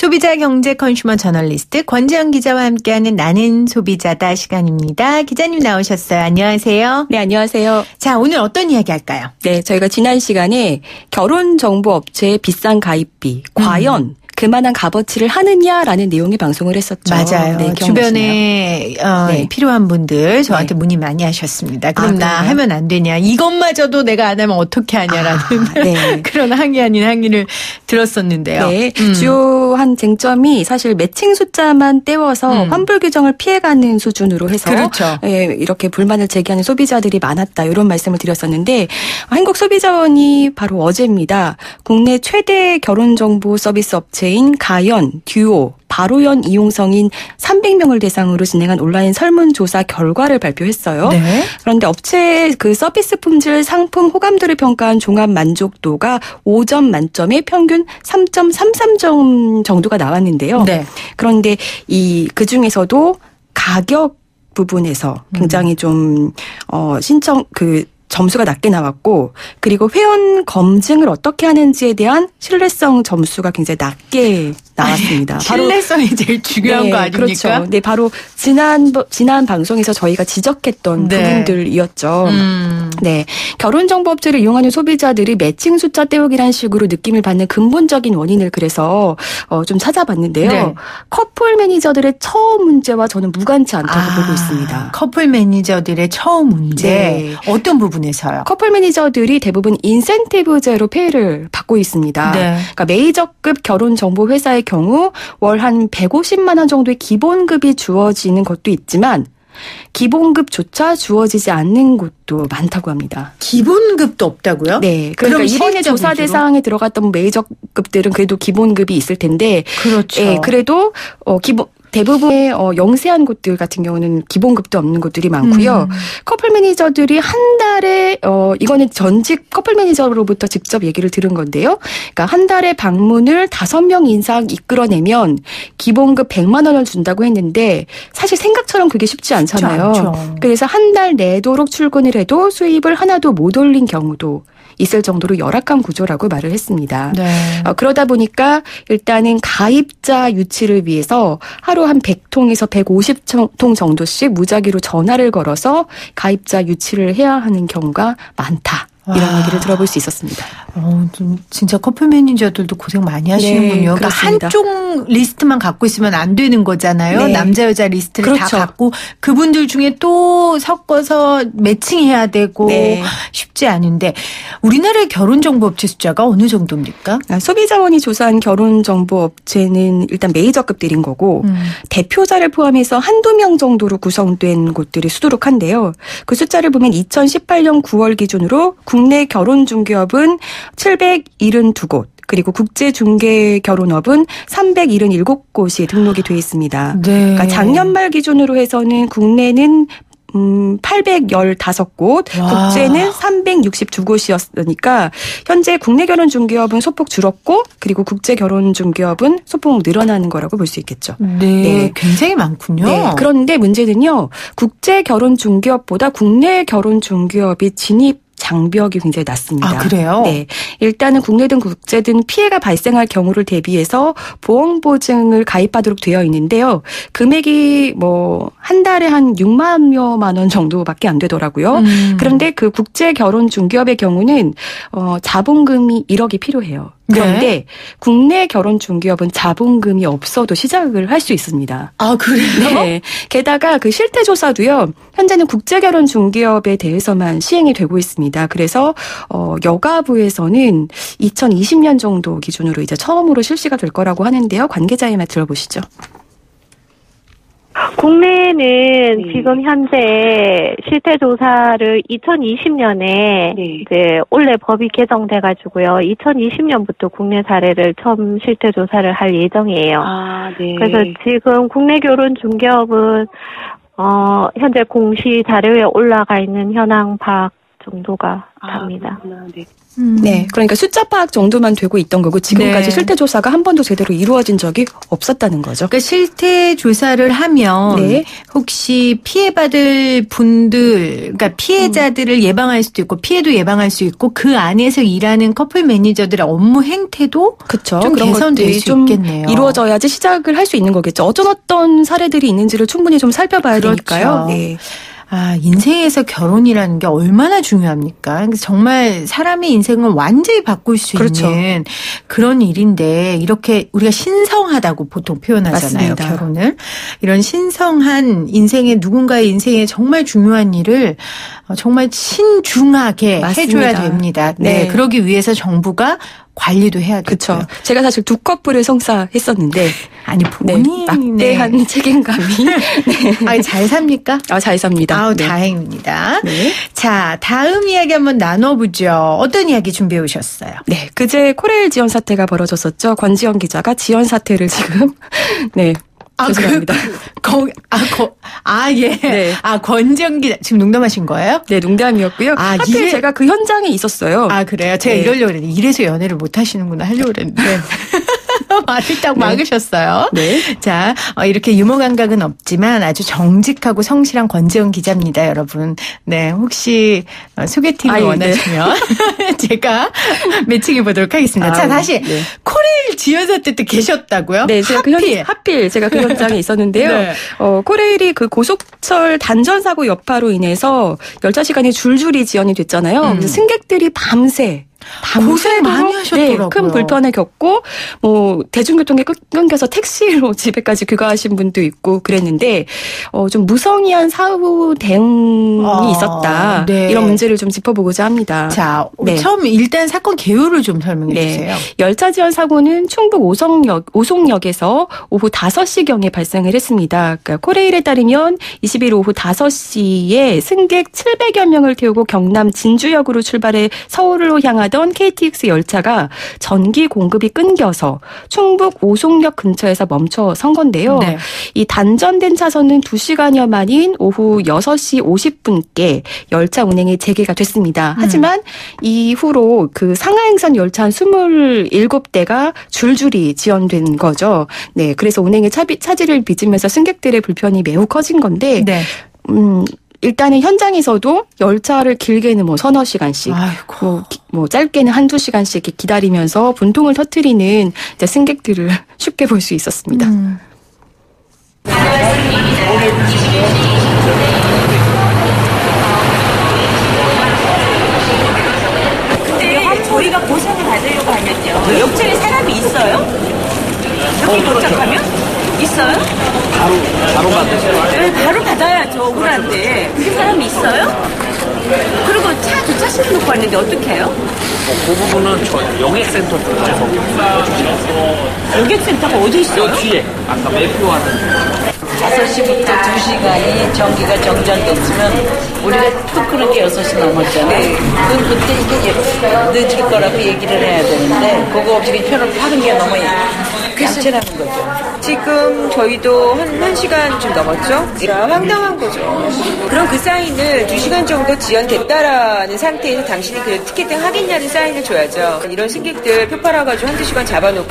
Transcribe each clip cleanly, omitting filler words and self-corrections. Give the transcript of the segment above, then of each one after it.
소비자 경제 컨슈머 저널리스트 권지영 기자와 함께하는 나는 소비자다 시간입니다. 기자님 나오셨어요. 안녕하세요. 네, 안녕하세요. 자, 오늘 어떤 이야기 할까요? 네, 저희가 지난 시간에 결혼정보업체의 비싼 가입비, 과연 그만한 값어치를 하느냐라는 내용의 방송을 했었죠. 맞아요. 네, 주변에 네. 필요한 분들 저한테 문의 많이 하셨습니다. 그럼 나 그래요? 하면 안 되냐. 이것마저도 내가 안 하면 어떻게 하냐라는 네. 그런 항의 아닌 항의를 들었었는데요. 네, 주요한 쟁점이 사실 매칭 숫자만 떼워서 환불 규정을 피해가는 수준으로 해서 그렇죠. 예, 이렇게 불만을 제기하는 소비자들이 많았다 이런 말씀을 드렸었는데 한국소비자원이 바로 어제입니다. 국내 최대 결혼정보 서비스 업체인 가연, 듀오, 바로연 이용성인 300명을 대상으로 진행한 온라인 설문조사 결과를 발표했어요. 네. 그런데 업체의 그 서비스 품질, 상품, 호감도를 평가한 종합 만족도가 5점 만점에 평균 3.33점 정도가 나왔는데요. 네. 그런데 그 중에서도 가격 부분에서 굉장히 좀 점수가 낮게 나왔고, 그리고 회원 검증을 어떻게 하는지에 대한 신뢰성 점수가 굉장히 낮게 나왔습니다. 신뢰성이 제일 중요한 거 아닙니까? 그렇죠. 네, 바로 지난 방송에서 저희가 지적했던 부분들이었죠. 네, 결혼정보업체를 이용하는 소비자들이 매칭 숫자 떼우기란 식으로 느낌을 받는 근본적인 원인을 그래서 좀 찾아봤는데요. 네. 커플 매니저들의 처음 문제와 저는 무관치 않다고 보고 있습니다. 커플 매니저들의 처음 문제. 네. 어떤 부분에서요? 커플 매니저들이 대부분 인센티브제로 페이를 받고 있습니다. 네. 그러니까 메이저급 결혼정보 회사의 경우 월 한 150만 원 정도의 기본급이 주어지는 것도 있지만 기본급조차 주어지지 않는 곳도 많다고 합니다. 기본급도 없다고요? 네. 그러니까 이번에 실제로 조사 대상에 들어갔던 메이저급들은 그래도 기본급이 있을 텐데 그렇죠. 네, 그래도 대부분의 영세한 곳들 같은 경우는 기본급도 없는 곳들이 많고요. 커플 매니저들이 한 달에 이거는 전직 커플 매니저로부터 직접 얘기를 들은 건데요. 그러니까 한 달에 방문을 5명 이상 이끌어내면 기본급 100만 원을 준다고 했는데 사실 생각처럼 그게 쉽지 않잖아요. 쉽지 않죠. 그래서 한 달 내도록 출근을 해도 수입을 하나도 못 올린 경우도 있을 정도로 열악한 구조라고 말을 했습니다. 네. 그러다 보니까 일단은 가입자 유치를 위해서 하루 한 100통에서 150통 정도씩 무작위로 전화를 걸어서 가입자 유치를 해야 하는 경우가 많다. 이런 얘기를 들어볼 수 있었습니다. 진짜 커플 매니저들도 고생 많이 하시는군요. 그러니까 한쪽 리스트만 갖고 있으면 안 되는 거잖아요. 네. 남자 여자 리스트를 그렇죠. 다 갖고 그분들 중에 또 섞어서 매칭해야 되고 네. 쉽지 않은데 우리나라의 결혼정보업체 숫자가 어느 정도입니까? 소비자원이 조사한 결혼정보업체는 일단 메이저급들인 거고 대표자를 포함해서 한두 명 정도로 구성된 곳들이 수두룩한데요. 그 숫자를 보면 2018년 9월 기준으로 국내 결혼중개업은 772곳, 그리고 국제중개결혼업은 377곳이 등록이 돼 있습니다. 네. 그러니까 작년 말 기준으로 해서는 국내는 815곳, 국제는 362곳이었으니까 현재 국내 결혼중개업은 소폭 줄었고 그리고 국제 결혼중개업은 소폭 늘어나는 거라고 볼 수 있겠죠. 네, 굉장히 많군요. 네, 그런데 문제는요. 국제 결혼중개업보다 국내 결혼중개업이 진입 장벽이 굉장히 낮습니다. 아, 그래요? 네. 일단은 국내든 국제든 피해가 발생할 경우를 대비해서 보험보증을 가입하도록 되어 있는데요. 금액이 한 달에 한 6만여만 원 정도밖에 안 되더라고요. 그런데 그 국제 결혼 중개업의 경우는 자본금이 1억이 필요해요. 그런데 네. 국내 결혼 중개업은 자본금이 없어도 시작을 할 수 있습니다. 아, 그래요? 네. 게다가 그 실태 조사도요. 현재는 국제 결혼 중개업에 대해서만 시행이 되고 있습니다. 그래서 여가부에서는 2020년 정도 기준으로 이제 처음으로 실시가 될 거라고 하는데요. 관계자의 말 들어보시죠. 국내는 지금 현재 실태 조사를 2020년에 이제 원래 법이 개정돼가지고요. 2020년부터 국내 사례를 처음 실태 조사를 할 예정이에요. 아, 네. 그래서 지금 국내 결혼 중개업은 현재 공시 자료에 올라가 있는 현황 정도가 답니다. 네. 네, 그러니까 숫자 파악 정도만 되고 있던 거고 지금까지 네. 실태 조사가 한 번도 제대로 이루어진 적이 없었다는 거죠. 그러니까 실태 조사를 하면 네. 혹시 피해받을 분들, 그러니까 피해자들을 예방할 수도 있고 피해도 예방할 수 있고 그 안에서 일하는 커플 매니저들의 업무 행태도 그렇죠. 좀 그런 개선될 것들이 수 좀 있겠네요. 이루어져야지 시작을 할 수 있는 거겠죠. 어떤 사례들이 있는지를 충분히 좀 살펴봐야 그렇죠. 되니까요. 네. 아, 인생에서 결혼이라는 게 얼마나 중요합니까? 정말 사람의 인생을 완전히 바꿀 수 그렇죠. 있는 그런 일인데 이렇게 우리가 신성하다고 보통 표현하잖아요. 맞습니다. 결혼을. 이런 신성한 인생의 누군가의 인생에 정말 중요한 일을 정말 신중하게 맞습니다. 해줘야 됩니다. 네. 네. 그러기 위해서 정부가 관리도 해야 되고요. 그렇죠. 제가 사실 두 커플을 성사했었는데 아니 네, 본인 막대한 책임감이 네. 아니 잘 삽니까? 잘 삽니다. 아우 네. 다행입니다. 네. 자, 다음 이야기 한번 나눠보죠. 어떤 이야기 준비해 오셨어요? 네, 그제 코레일 지연 사태가 벌어졌었죠. 권지연 기자가 지연 사태를 지금 네. 죄송합니다. 예. 네. 권지연 기자. 지금 농담하신 거예요? 네, 농담이었고요. 하필 제가 그 현장에 있었어요. 아, 그래요? 제가 네. 이러려고 그랬는데, 이래서 연애를 못 하시는구나 하려고 그랬는데. 말을 딱 네. 막으셨어요. 네. 자, 이렇게 유머 감각은 없지만 아주 정직하고 성실한 권지연 기자입니다, 여러분. 네, 혹시 소개팅을 원하시면 제가 매칭해 보도록 하겠습니다. 자, 다시 네. 코레일 지연 사태 때 계셨다고요? 네, 제가 하필 제가 그 현장에 있었는데요. 네. 코레일이 그 고속철 단전 사고 여파로 인해서 열차 시간이 줄줄이 지연이 됐잖아요. 그래서 승객들이 밤새 고생 많이 하셨더라고요. 네, 큰 불편을 겪고 대중교통에 끊겨서 택시로 집에까지 귀가하신 분도 있고 그랬는데 좀 무성의한 사후 대응이 있었다. 네. 이런 문제를 좀 짚어보고자 합니다. 자, 네. 처음 일단 사건 개요를 좀 설명해 주세요. 열차 지연 사고는 충북 오송역에서 오후 5시경에 발생을 했습니다. 그러니까 코레일에 따르면 20일 오후 5시에 승객 700여 명을 태우고 경남 진주역으로 출발해 서울로 향하던 KTX 열차가 전기 공급이 끊겨서 충북 오송역 근처에서 멈춰 선 건데요. 네. 이 단전된 차선은 2시간여 만인 오후 6시 50분께 열차 운행이 재개가 됐습니다. 하지만 이후로 그 상하행선 열차 한 27대가 줄줄이 지연된 거죠. 네, 그래서 운행에 차질을 빚으면서 승객들의 불편이 매우 커진 건데 네. 일단은 현장에서도 열차를 길게는 서너 시간씩, 짧게는 한두 시간씩 기다리면서 분통을 터뜨리는 이제 승객들을 쉽게 볼 수 있었습니다. 근데 저희가 보상을 받으려고 하면요. 역전에 사람이 있어요? 여기 도착하면? 있어요? 바로 받으세요? 네, 바로 받아야죠. 억울한데. 그게 사람이 있어요? 그리고 차 주차시켜 놓고 왔는데 어떻게 해요? 그 부분은 저 영액센터 쪽에서 영객센터가 어디 있어요? 요 뒤에 아까 매표하는 5시부터 2시간이 전기가 정전됐으면 우리가 토크는 게 6시 넘었잖아요. 그럼 그때 이게 늦을 거라고 얘기를 해야 되는데 그거 없이 편을 파는 게 너무 양치라는 거죠. 지금 저희도 한 시간 좀 넘었죠? 황당한 거죠. 그럼 그 사인을 2시간 정도 지연됐다라는 상태에서 당신이 그 티켓팅 하겠냐는 사인을 줘야죠. 이런 승객들 표 팔아가지고 한두 시간 잡아놓고.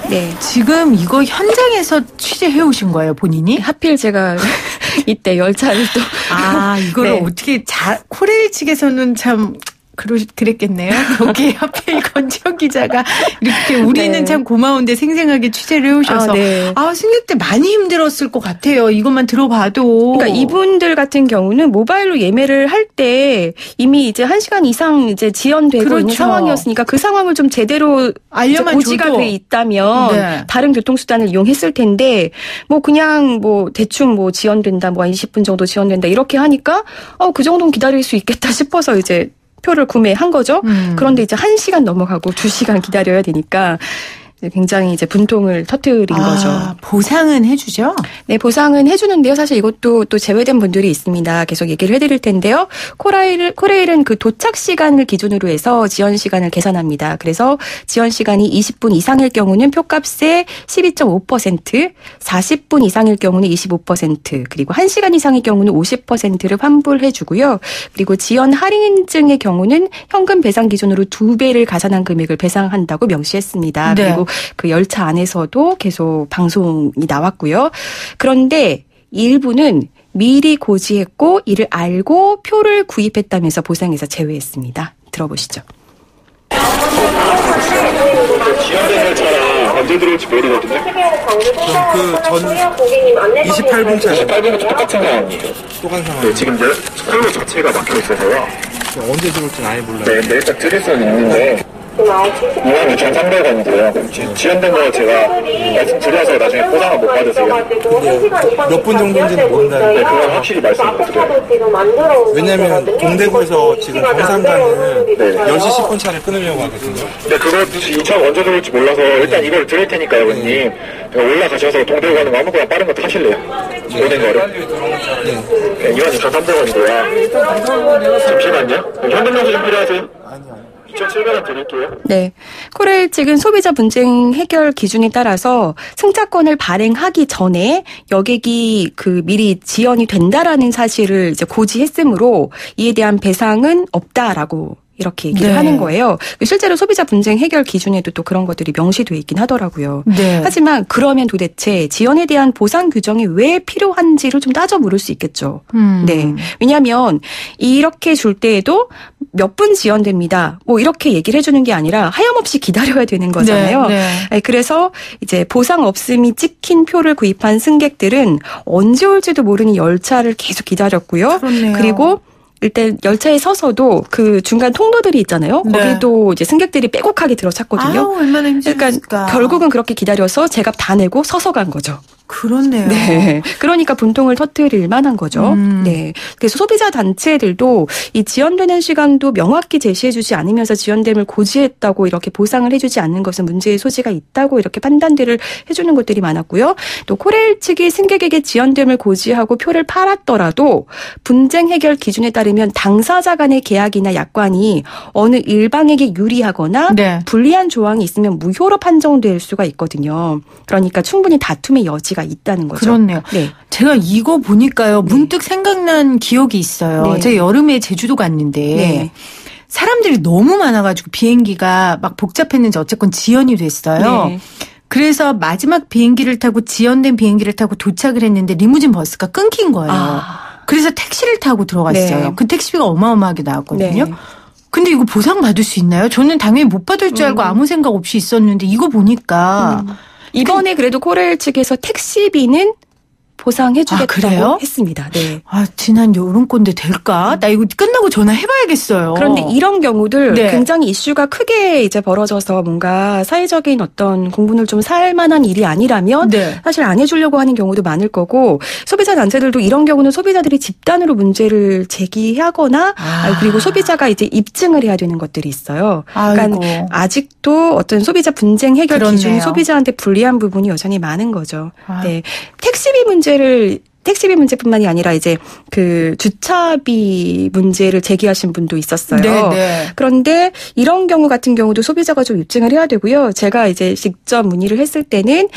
네. 지금 이거 현장에서 취재해 오신 거예요, 본인이? 하필 제가 이때 열차를 또. 이거를 어떻게 코레일 측에서는 참. 그랬겠네요. 거기에 하필 권지연 기자가 이렇게 우리는 참 고마운데 생생하게 취재를 해오셔서 승객들 많이 힘들었을 것 같아요. 이것만 들어봐도. 그러니까 이분들 같은 경우는 모바일로 예매를 할 때 이미 이제 1시간 이상 이제 지연되고 있는 상황이었으니까 그 상황을 좀 제대로 알려만 고지가 돼 있다면 다른 교통수단을 이용했을 텐데 그냥 대충 지연된다 20분 정도 지연된다 이렇게 하니까 그 정도는 기다릴 수 있겠다 싶어서 이제 표를 구매한 거죠. 그런데 이제 1시간 넘어가고 2시간 기다려야 되니까 굉장히 이제 분통을 터뜨린 거죠. 보상은 해주죠? 네, 보상은 해주는데요. 사실 이것도 또 제외된 분들이 있습니다. 계속 얘기를 해드릴 텐데요. 코레일은 그 도착 시간을 기준으로 해서 지연 시간을 계산합니다. 그래서 지연 시간이 20분 이상일 경우는 표값의 12.5%, 40분 이상일 경우는 25%, 그리고 1시간 이상일 경우는 50%를 환불해주고요. 그리고 지연 할인증의 경우는 현금 배상 기준으로 2배를 가산한 금액을 배상한다고 명시했습니다. 네. 그리고 그 열차 안에서도 계속 방송이 나왔고요. 그런데 일부는 미리 고지했고 이를 알고 표를 구입했다면서 보상에서 제외했습니다. 들어보시죠. 지연된 열차랑 언제 들어올지 모르거든요. 그럼 전 28분 차죠. 28분부터 똑같은 상황이에요. 똑같은 상황. 네, 지금 선로 자체가 막혀 있어서요. 언제 들어올지는 아예 몰라요. 네, 내일딱 드릴 수는 있는데 26,300원이고요. 지연된 거 제가 말씀드려서 나중에 보상을 못 받으세요. 몇 분 정도인지는 모른다는데 네, 그건 확실히 말씀드려요. 왜냐면 동대구에서 지금 경산 가는 10시 10분 차를 끊으려고 하거든요. 네, 그거 이 차 언제 들어올지 몰라서 일단 이걸 드릴 테니까요, 어머님. 올라가셔서 동대구 가는 거 아무거나 빠른 거 타실래요? 오는 거를? 네, 26,300원이고요. 잠시만요. 현금영수 좀 필요하세요? 아니요. 2,700원 드릴게요. 네. 코레일 측은 소비자 분쟁 해결 기준에 따라서 승차권을 발행하기 전에 여객이 그 미리 지연이 된다라는 사실을 이제 고지했으므로 이에 대한 배상은 없다라고 이렇게 얘기를 하는 거예요. 실제로 소비자 분쟁 해결 기준에도 또 그런 것들이 명시되어 있긴 하더라고요. 네. 하지만 그러면 도대체 지연에 대한 보상 규정이 왜 필요한지를 좀 따져 물을 수 있겠죠. 네. 왜냐하면 이렇게 줄 때에도 몇 분 지연됩니다. 뭐 이렇게 얘기를 해주는 게 아니라 하염없이 기다려야 되는 거잖아요. 네, 네. 그래서 이제 보상 없음이 찍힌 표를 구입한 승객들은 언제 올지도 모르는 열차를 계속 기다렸고요. 그렇네요. 그리고 일단 열차에 서서도 그 중간 통로들이 있잖아요. 네. 거기도 이제 승객들이 빼곡하게 들어찼거든요. 아유, 얼마나 힘들었을까. 그러니까 결국은 그렇게 기다려서 제값 다 내고 서서 간 거죠. 그렇네요. 네. 그러니까 분통을 터뜨릴 만한 거죠. 네. 그래서 소비자 단체들도 이 지연되는 시간도 명확히 제시해주지 않으면서 지연됨을 고지했다고 이렇게 보상을 해주지 않는 것은 문제의 소지가 있다고 이렇게 판단들을 해주는 것들이 많았고요. 또 코레일 측이 승객에게 지연됨을 고지하고 표를 팔았더라도 분쟁 해결 기준에 따르면 당사자 간의 계약이나 약관이 어느 일방에게 유리하거나 네. 불리한 조항이 있으면 무효로 판정될 수가 있거든요. 그러니까 충분히 다툼의 여지가 있다는 거죠. 그렇네요. 네. 제가 이거 보니까요. 문득 생각난 기억이 있어요. 네. 제가 여름에 제주도 갔는데 네. 사람들이 너무 많아가지고 비행기가 막 복잡했는지 어쨌건 지연이 됐어요. 네. 그래서 마지막 비행기를 타고 지연된 비행기를 타고 도착을 했는데 리무진 버스가 끊긴 거예요. 그래서 택시를 타고 들어갔어요. 네. 그 택시비가 어마어마하게 나왔거든요. 네. 근데 이거 보상 받을 수 있나요? 저는 당연히 못 받을 줄 알고 아무 생각 없이 있었는데 이거 보니까 이번에 그래도 코레일 측에서 택시비는 보상해주겠다고 했습니다. 네. 지난 여름건데 될까? 나 이거 끝나고 전화해봐야겠어요. 그런데 이런 경우들 네. 굉장히 이슈가 크게 이제 벌어져서 뭔가 사회적인 어떤 공분을 좀 살 만한 일이 아니라면 네. 사실 안 해주려고 하는 경우도 많을 거고 소비자 단체들도 이런 경우는 소비자들이 집단으로 문제를 제기하거나 그리고 소비자가 이제 입증을 해야 되는 것들이 있어요. 그러니까 아직도 어떤 소비자 분쟁 해결 그렇네요. 기준이 소비자한테 불리한 부분이 여전히 많은 거죠. 네. 택시비 문제뿐만이 아니라 이제 그 주차비 문제를 제기하신 분도 있었어요. 네네. 그런데 이런 경우 같은 경우도 소비자가 좀 입증을 해야 되고요. 제가 이제 직접 문의를 했을 때는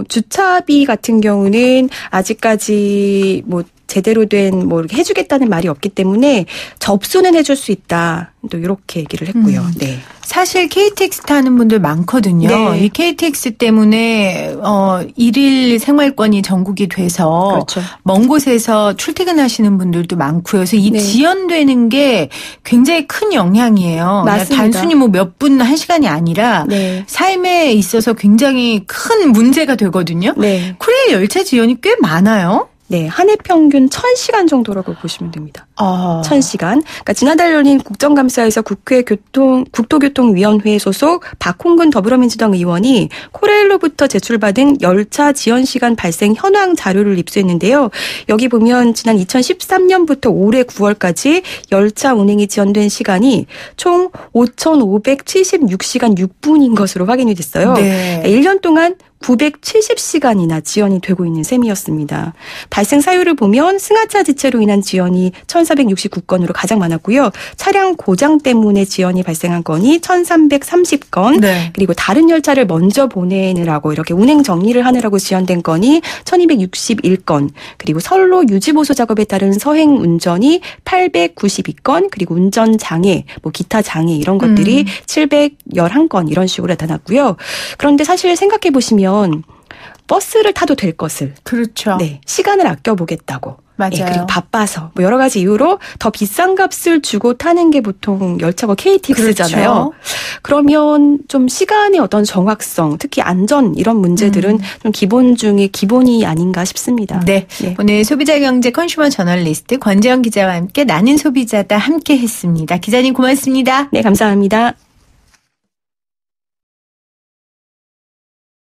주차비 같은 경우는 아직까지 뭐 제대로 된 뭐 이렇게 해주겠다는 말이 없기 때문에 접수는 해줄 수 있다. 또 이렇게 얘기를 했고요. 네. 사실 KTX 타는 분들 많거든요. 네. 이 KTX 때문에 일일 생활권이 전국이 돼서 그렇죠. 먼 곳에서 출퇴근하시는 분들도 많고요. 그래서 이 네. 지연되는 게 굉장히 큰 영향이에요. 맞습니다. 단순히 뭐 몇 분, 한 시간이 아니라 네. 삶에 있어서 굉장히 큰 문제가 되거든요. 네. 코레일 열차 지연이 꽤 많아요. 네, 한 해 평균 1000시간 정도라고 보시면 됩니다. 1000시간. 그러니까 지난달 열린 국정감사에서 국회 국토교통위원회 소속 박홍근 더불어민주당 의원이 코레일로부터 제출받은 열차 지연 시간 발생 현황 자료를 입수했는데요. 여기 보면 지난 2013년부터 올해 9월까지 열차 운행이 지연된 시간이 총 5,576시간 6분인 것으로 확인이 됐어요. 네. 1년 동안 970시간이나 지연이 되고 있는 셈이었습니다. 발생 사유를 보면 승하차 지체로 인한 지연이 1,469건으로 가장 많았고요. 차량 고장 때문에 지연이 발생한 건이 1,330건, 네. 그리고 다른 열차를 먼저 보내느라고 이렇게 운행 정리를 하느라고 지연된 건이 1,261건, 그리고 선로 유지보수 작업에 따른 서행 운전이 892건, 그리고 운전 장애, 뭐 기타 장애 이런 것들이 711건 이런 식으로 나타났고요. 그런데 사실 생각해 보시면 버스를 타도 될 것을. 그렇죠. 네. 시간을 아껴보겠다고. 맞아요. 네, 그리고 바빠서 뭐 여러 가지 이유로 더 비싼 값을 주고 타는 게 보통 열차가 KTX잖아요. 그렇죠. 그러면 좀 시간의 어떤 정확성, 특히 안전 이런 문제들은 좀 기본 중에 기본이 아닌가 싶습니다. 네. 오늘 소비자경제 컨슈머 저널리스트 권재현 기자와 함께 나는 소비자다 함께 했습니다. 기자님 고맙습니다. 네, 감사합니다.